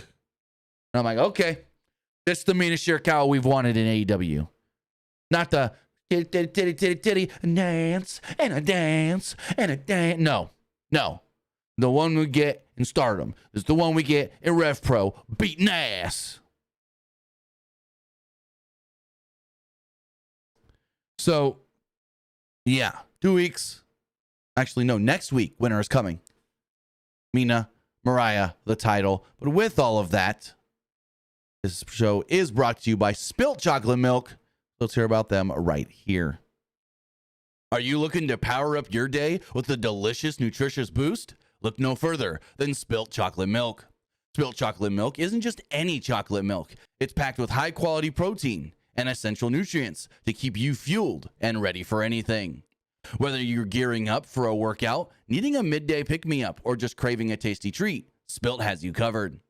I'm like, okay. This is the Mina Shirakawa we've wanted in AEW. Not the titty, dance, and a dance, and a dance. No. The one we get in Stardom is the one we get in Rev Pro, beating ass. So, yeah, 2 weeks. Actually, no, next week, winter is coming. Mina, Mariah, the title. But with all of that, This show is brought to you by Spilt Chocolate Milk. Let's hear about them right here. Are you looking to power up your day with a delicious, nutritious boost? Look no further than Spilt Chocolate Milk. Spilt Chocolate Milk isn't just any chocolate milk. It's packed with high-quality protein and essential nutrients to keep you fueled and ready for anything. Whether you're gearing up for a workout, needing a midday pick-me-up, or just craving a tasty treat, Spilt has you covered.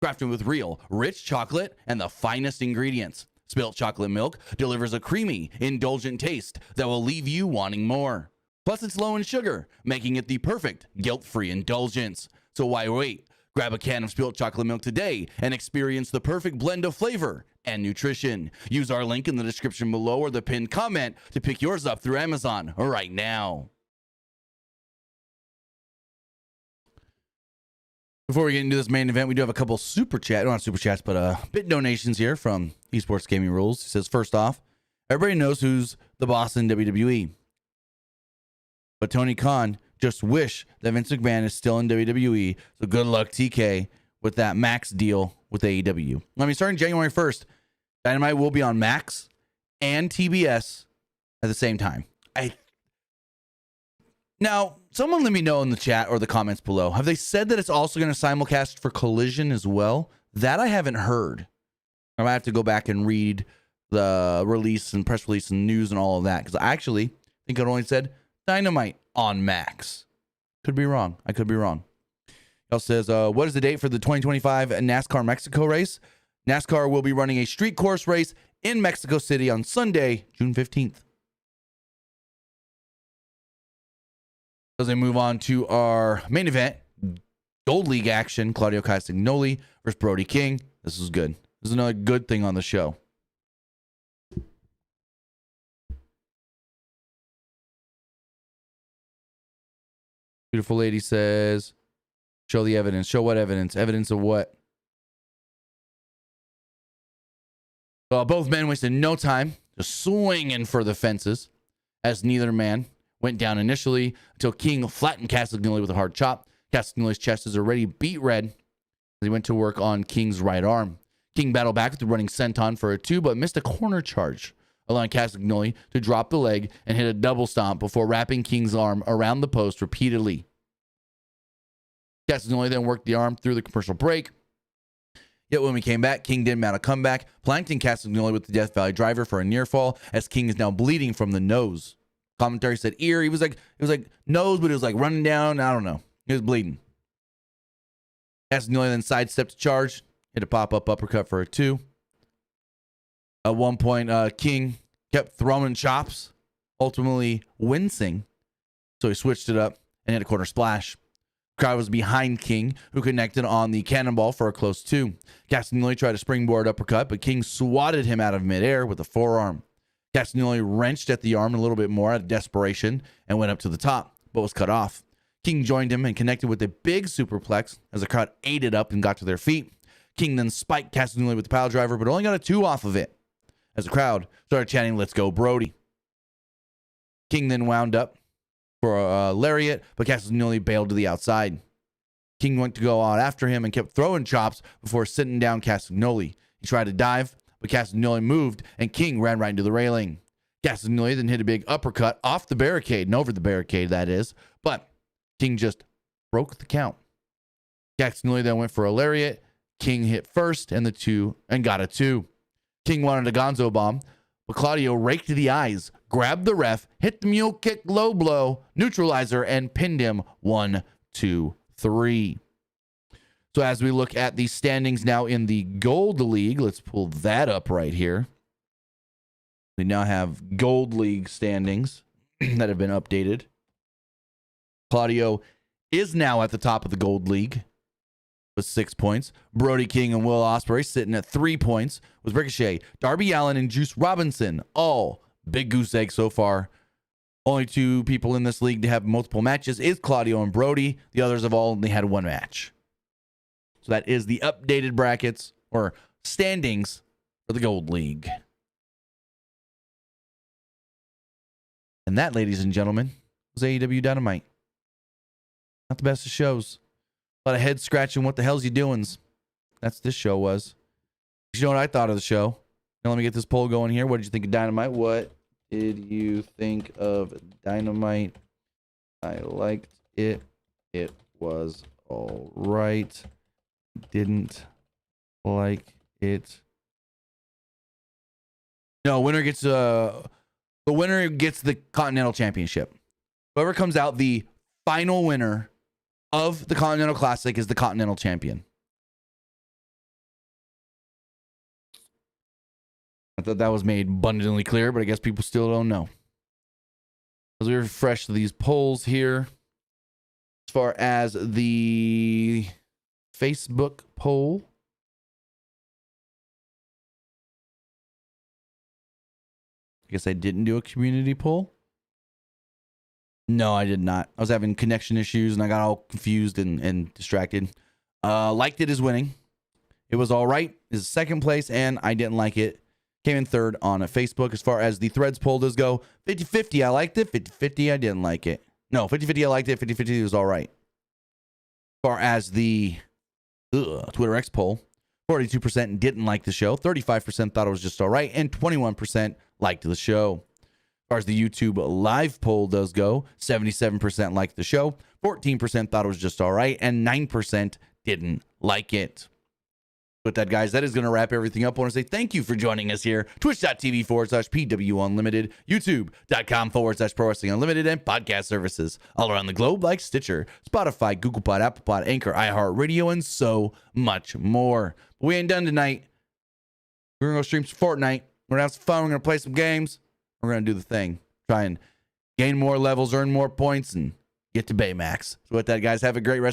Crafted with real, rich chocolate and the finest ingredients, Spilt Chocolate Milk delivers a creamy, indulgent taste that will leave you wanting more. Plus, it's low in sugar, making it the perfect guilt-free indulgence. So why wait? Grab a can of Spilt Chocolate Milk today and experience the perfect blend of flavor and nutrition. Use our link in the description below or the pinned comment to pick yours up through Amazon right now. Before we get into this main event, we do have a couple super chats, but bit donations here from Esports Gaming Rules. He says, first off, everybody knows who's the boss in WWE. But Tony Khan just wish that Vince McMahon is still in WWE. So good luck, TK, with that Max deal with AEW. Starting January 1st, Dynamite will be on Max and TBS at the same time. Now, someone let me know in the chat or the comments below. Have they said that it's also going to simulcast for Collision as well? That I haven't heard. I might have to go back and read the release and press release and news and all of that, because I actually think it only said Dynamite on Max. Could be wrong. I could be wrong. He also says, what is the date for the 2025 NASCAR Mexico race? NASCAR will be running a street course race in Mexico City on Sunday, June 15th. As we move on to our main event, Gold League action, Claudio Castagnoli versus Brody King. This is good. This is another good thing on the show. Beautiful lady says, show the evidence. Show what evidence? Evidence of what? Both men wasted no time just swinging for the fences as neither man went down initially until King flattened Castagnoli with a hard chop. Castagnoli's chest is already beat red as he went to work on King's right arm. King battled back with the running senton for a 2, but missed a corner charge, allowing Castagnoli to drop the leg and hit a double stomp before wrapping King's arm around the post repeatedly. Castagnoli then worked the arm through the commercial break. Yet when we came back, King didn't mount a comeback, planting Castagnoli with the Death Valley driver for a near fall as King is now bleeding from the nose. Commentary said ear. It was like nose, but it was like running down. I don't know. He was bleeding. Castagnoli then sidestepped the charge, hit a pop-up uppercut for a 2. At one point, King kept throwing chops, ultimately wincing. So he switched it up and hit a corner splash. Crowd was behind King, who connected on the cannonball for a close 2. Castagnoli tried a springboard uppercut, but King swatted him out of midair with a forearm. Castagnoli wrenched at the arm a little bit more out of desperation and went up to the top, but was cut off. King joined him and connected with a big superplex as the crowd ate it up and got to their feet. King then spiked Castagnoli with the pile driver, but only got a 2 off of it as the crowd started chanting, "Let's go, Brody." King then wound up for a lariat, but Castagnoli bailed to the outside. King went to go out after him and kept throwing chops before sitting down Castagnoli. He tried to dive, but Castagnoli moved, and King ran right into the railing. Castagnoli then hit a big uppercut off the barricade, and over the barricade, that is, but King just broke the count. Castagnoli then went for a lariat. King hit first and got a 2. King wanted a gonzo bomb, but Claudio raked the eyes, grabbed the ref, hit the mule kick low blow, neutralizer, and pinned him 1, 2, 3. So as we look at the standings now in the Gold League, let's pull that up right here. We now have Gold League standings that have been updated. Claudio is now at the top of the Gold League with 6 points. Brody King and Will Ospreay sitting at 3 points with Ricochet, Darby Allin, and Juice Robinson. All big goose egg so far. Only 2 people in this league to have multiple matches is Claudio and Brody. The others have all only had 1 match. So that is the updated brackets or standings for the Gold League. And that, ladies and gentlemen, was AEW Dynamite. Not the best of shows. A lot of head scratching. What the hell's you doings? That's this show was. You know what I thought of the show? Now let me get this poll going here. What did you think of Dynamite? What did you think of Dynamite? I liked it. It was all right. Didn't like it. No, the winner gets the Continental Championship. Whoever comes out the final winner of the Continental Classic is the Continental Champion. I thought that was made abundantly clear, but I guess people still don't know. As we refresh these polls here, as far as the Facebook poll, I guess I didn't do a community poll. No, I did not. I was having connection issues and I got all confused and distracted. Liked it is winning. It was all right. Is second place, and I didn't like it. Came in third on a Facebook. As far as the threads poll does go, 50-50, I liked it. 50-50, I didn't like it. No, 50-50, I liked it. 50-50, it was all right. As far as the Twitter X poll, 42% didn't like the show. 35% thought it was just all right. And 21% liked the show. As far as the YouTube live poll does go, 77% liked the show. 14% thought it was just all right. And 9% didn't like it. With that, guys, that is going to wrap everything up. I want to say thank you for joining us here. Twitch.tv/PWU Unlimited, YouTube.com/Pro Wrestling Unlimited, and podcast services all around the globe like Stitcher, Spotify, Google Pod, Apple Pod, Anchor, iHeartRadio, and so much more. But we ain't done tonight. We're going to go stream some Fortnite. We're going to have some fun. We're going to play some games. We're going to do the thing. Try and gain more levels, earn more points, and get to Baymax. So with that, guys, have a great rest.